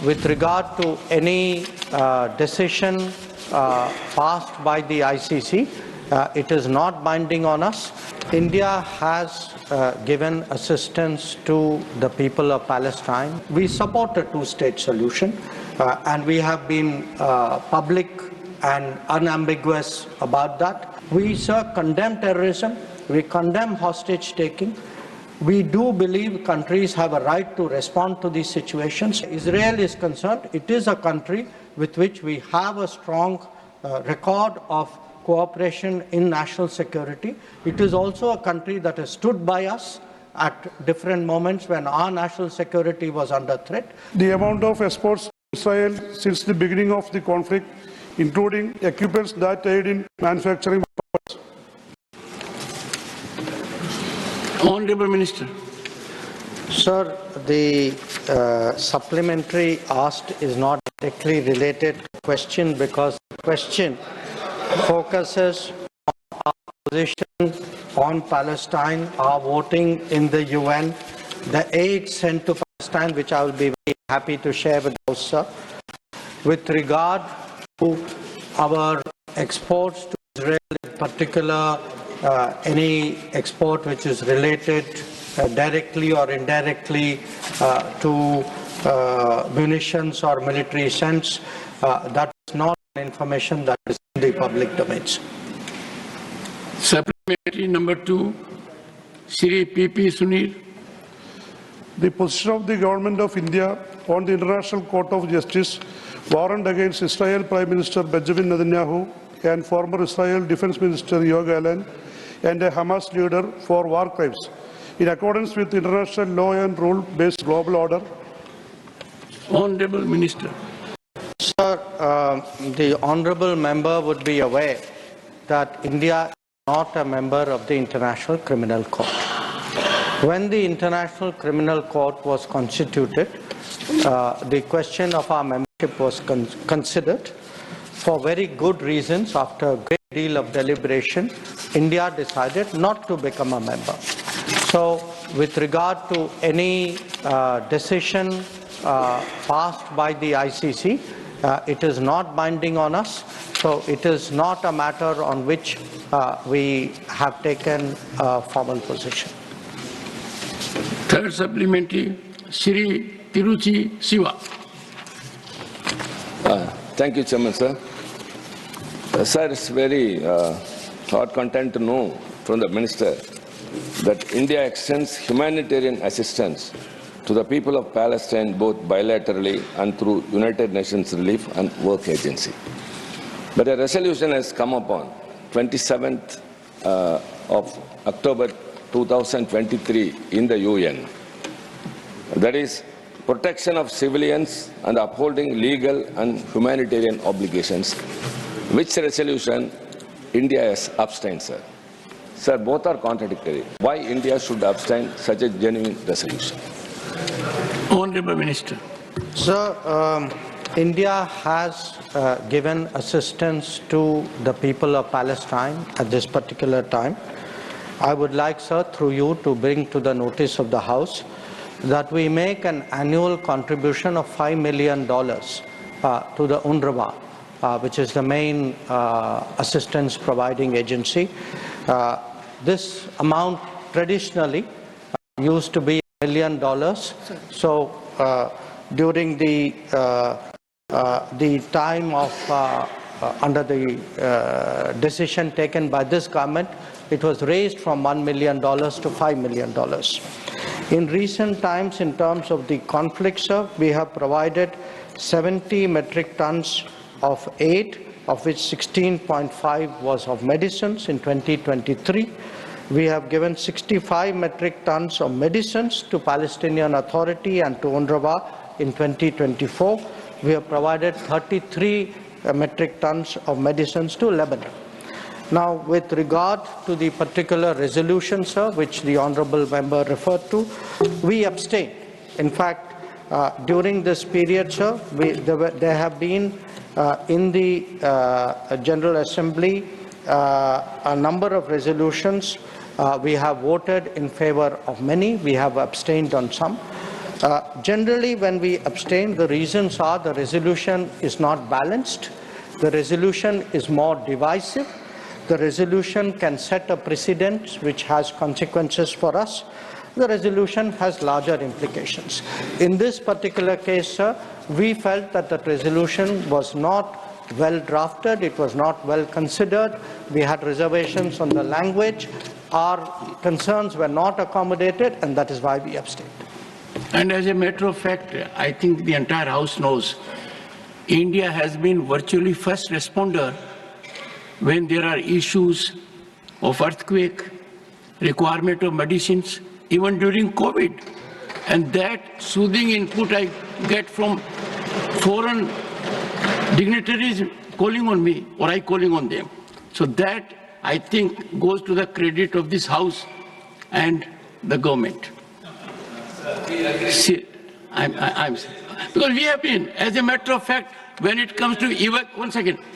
with regard to any decision passed by the ICC, it is not binding on us. India has given assistance to the people of Palestine. We support a two-state solution, and we have been public and unambiguous about that. We, sir, condemn terrorism. We condemn hostage-taking. We do believe countries have a right to respond to these situations. Israel is concerned, it is a country with which we have a strong record of cooperation in national security. It is also a country that has stood by us at different moments when our national security was under threat. The amount of exports to Israel since the beginning of the conflict, including equipments that aid in manufacturing. Honourable Minister. Sir, the supplementary asked is not directly related to the question because the question focuses on our position on Palestine, our voting in the UN, the aid sent to Palestine, which I will be very happy to share with you, sir. With regard to our exports to Israel, in particular, any export which is related directly or indirectly to munitions or military sense, that is not information that is in the public domains. Supplementary number 2, Shri P.P. Sunil. The position of the Government of India on the International Court of Justice warrant against Israel Prime Minister Benjamin Netanyahu and former Israel Defense Minister Yoav Gallant and a Hamas leader for war crimes, in accordance with international law and rule-based global order. Honourable Minister. Sir, the Honourable Member would be aware that India is not a member of the International Criminal Court. When the International Criminal Court was constituted, the question of our membership was considered. For very good reasons, after a great deal of deliberation, India decided not to become a member. So, with regard to any decision passed by the ICC, it is not binding on us. So, it is not a matter on which we have taken a formal position. Third supplementary, Shri Tiruchi Siva. Thank you, Chairman, sir. Sir, it's very thought content to know from the Minister that India extends humanitarian assistance to the people of Palestine both bilaterally and through United Nations Relief and Work Agency. But a resolution has come upon 27th of October 2023 in the UN. That is protection of civilians and upholding legal and humanitarian obligations. Which resolution India has abstained, sir? Sir, both are contradictory. Why India should abstain such a genuine resolution? Honourable Minister. Sir, India has given assistance to the people of Palestine at this particular time. I would like, sir, through you to bring to the notice of the House that we make an annual contribution of $5 million to the UNRWA, which is the main assistance providing agency. This amount traditionally used to be $1 million. So during the time of under the decision taken by this government, it was raised from $1 million to $5 million. In recent times, in terms of the conflict, sir, we have provided 70 metric tons of aid, of which 16.5 was of medicines in 2023. We have given 65 metric tons of medicines to Palestinian Authority and to UNRWA in 2024. We have provided 33 metric tons of medicines to Lebanon. Now, with regard to the particular resolution, sir, which the Honourable Member referred to, we abstain. In fact, during this period, sir, there have been in the General Assembly a number of resolutions. We have voted in favor of many. We have abstained on some. Generally, when we abstain, the reasons are the resolution is not balanced, the resolution is more divisive, the resolution can set a precedent which has consequences for us, the resolution has larger implications. In this particular case, sir, we felt that the resolution was not well drafted, it was not well considered, we had reservations on the language, our concerns were not accommodated, and that is why we abstained. And as a matter of fact, I think the entire House knows, India has been virtually first responder when there are issues of earthquake, requirement of medicines, even during COVID. And that soothing input I get from foreign dignitaries calling on me, or I calling on them. So that, I think, goes to the credit of this House and the government. See, because we have been, as a matter of fact, when it comes to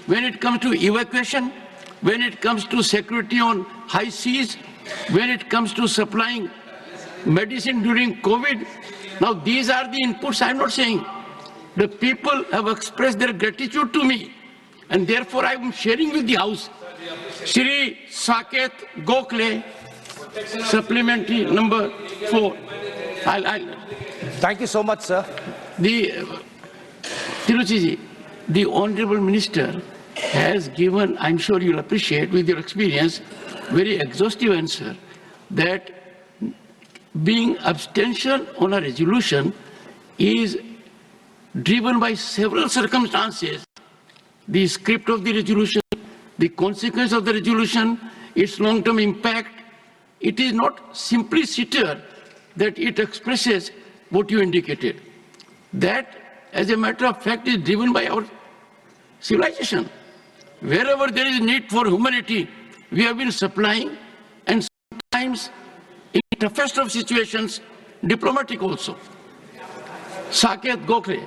when it comes to evacuation, when it comes to security on high seas, when it comes to supplying medicine during COVID, now these are the inputs. I'm not saying. The people have expressed their gratitude to me, and therefore I am sharing with the House. Shri Saket Gokhale, supplementary number 4. Thank you so much, sir. Tiruchiji, the Honorable Minister has given, I'm sure you'll appreciate with your experience, very exhaustive answer that being abstention on a resolution is driven by several circumstances. The script of the resolution, the consequence of the resolution, its long-term impact. It is not simpliciter that it expresses what you indicated. That, as a matter of fact, is driven by our civilization. Wherever there is need for humanity, we have been supplying, and sometimes, in the toughest of situations, diplomatic also. Saket Gokhale.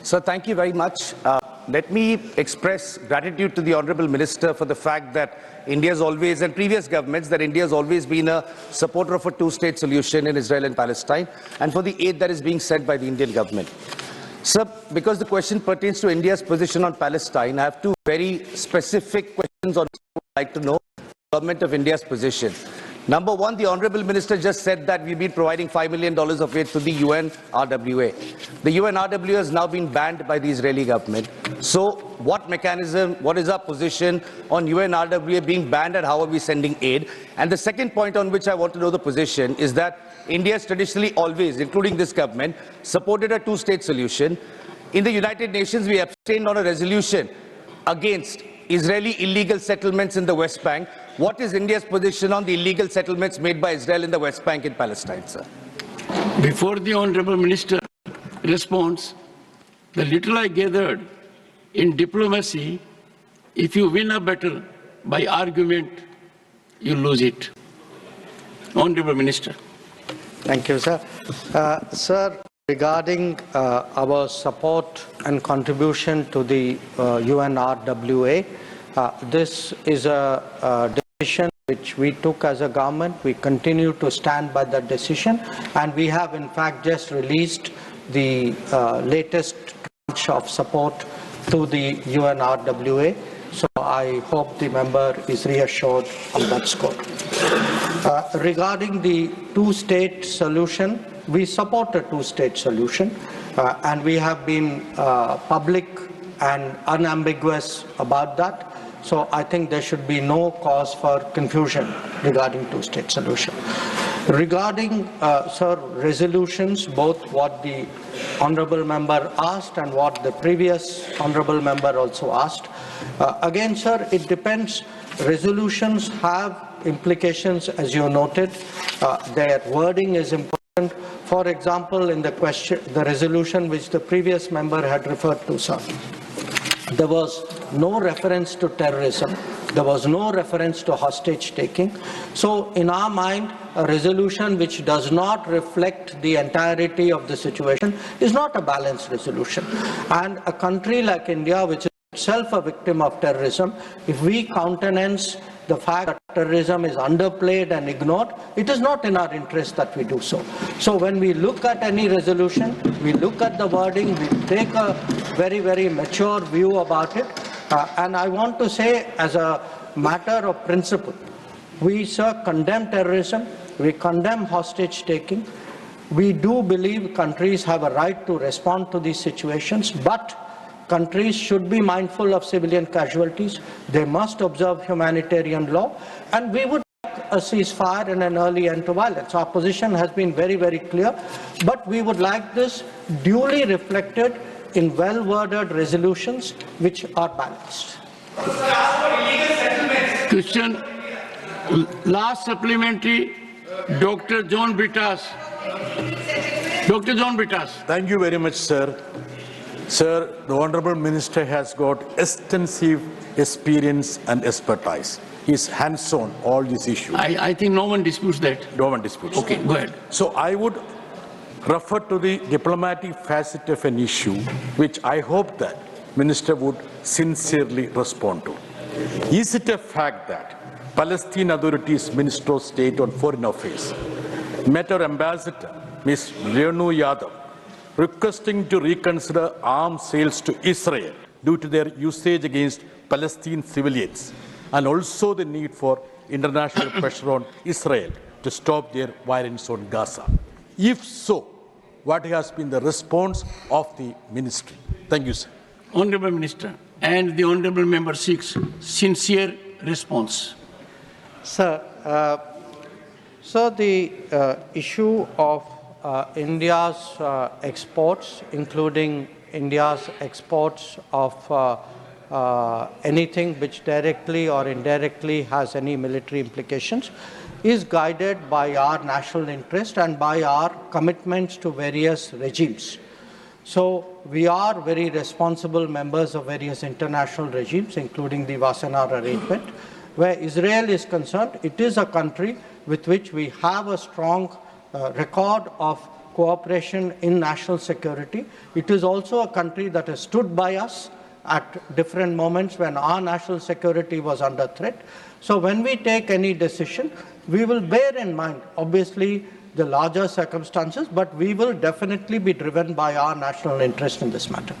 Sir, thank you very much. Let me express gratitude to the Honorable Minister for the fact that India has always, and previous governments, that India has always been a supporter of a two-state solution in Israel and Palestine, and for the aid that is being sent by the Indian government. Sir, because the question pertains to India's position on Palestine, I have two very specific questions on which I would like to know the government of India's position. Number one, the Honorable Minister just said that we've been providing $5 million of aid to the UNRWA. The UNRWA has now been banned by the Israeli government. So what mechanism, what is our position on UNRWA being banned, and how are we sending aid? And the second point on which I want to know the position is that India has traditionally always, including this government, supported a two-state solution. In the United Nations, we abstained on a resolution against Israeli illegal settlements in the West Bank. What is India's position on the illegal settlements made by Israel in the West Bank and Palestine, sir? Before the Honorable Minister responds, the little I gathered in diplomacy, if you win a battle by argument, you lose it. Honorable Minister. Thank you, sir. Sir, regarding our support and contribution to the UNRWA, this is a decision which we took as a government. We continue to stand by that decision, and we have in fact just released the latest tranche of support to the UNRWA. So I hope the member is reassured on that score. Regarding the two-state solution, we support a two-state solution, and we have been public and unambiguous about that. So I think there should be no cause for confusion regarding two-state solution. Regarding, sir, resolutions, both what the honourable member asked and what the previous honourable member also asked, again, sir, it depends. Resolutions have implications, as you noted. Their wording is important. For example, in the question, the resolution which the previous member had referred to, sir, there was no reference to terrorism. There was no reference to hostage-taking. So, in our mind, a resolution which does not reflect the entirety of the situation is not a balanced resolution. And a country like India, which is itself a victim of terrorism, if we countenance the fact that terrorism is underplayed and ignored, it is not in our interest that we do so. So when we look at any resolution, we look at the wording, we take a very, very mature view about it. And I want to say, as a matter of principle, we, sir, condemn terrorism, we condemn hostage-taking. We do believe countries have a right to respond to these situations, but countries should be mindful of civilian casualties. They must observe humanitarian law, and we would like a ceasefire and an early end to violence. Our position has been very, very clear, but we would like this duly reflected in well-worded resolutions which are balanced. Question. Last supplementary, Dr. John Brittas. Dr. John Brittas. Thank you very much, sir. Sir, the Honorable Minister has got extensive experience and expertise. He's hands-on all these issues. I think no one disputes that. No one disputes. Okay, go ahead. So I would refer to the diplomatic facet of an issue, which I hope that Minister would sincerely respond to. Is it a fact that Palestine Authority's Minister of State on Foreign Affairs met our ambassador, Ms. Renu Yadav, requesting to reconsider arms sales to Israel due to their usage against Palestinian civilians, and also the need for international pressure on Israel to stop their violence on Gaza? If so, what has been the response of the ministry? Thank you, sir. Honorable Minister, and the Honorable Member seeks sincere response. Sir, the issue of India's exports, including India's exports of anything which directly or indirectly has any military implications, is guided by our national interest and by our commitments to various regimes. So we are very responsible members of various international regimes, including the Wassenaar Arrangement. Where Israel is concerned, it is a country with which we have a strong record of cooperation in national security. It is also a country that has stood by us at different moments when our national security was under threat. So when we take any decision, we will bear in mind, obviously, the larger circumstances, but we will definitely be driven by our national interest in this matter.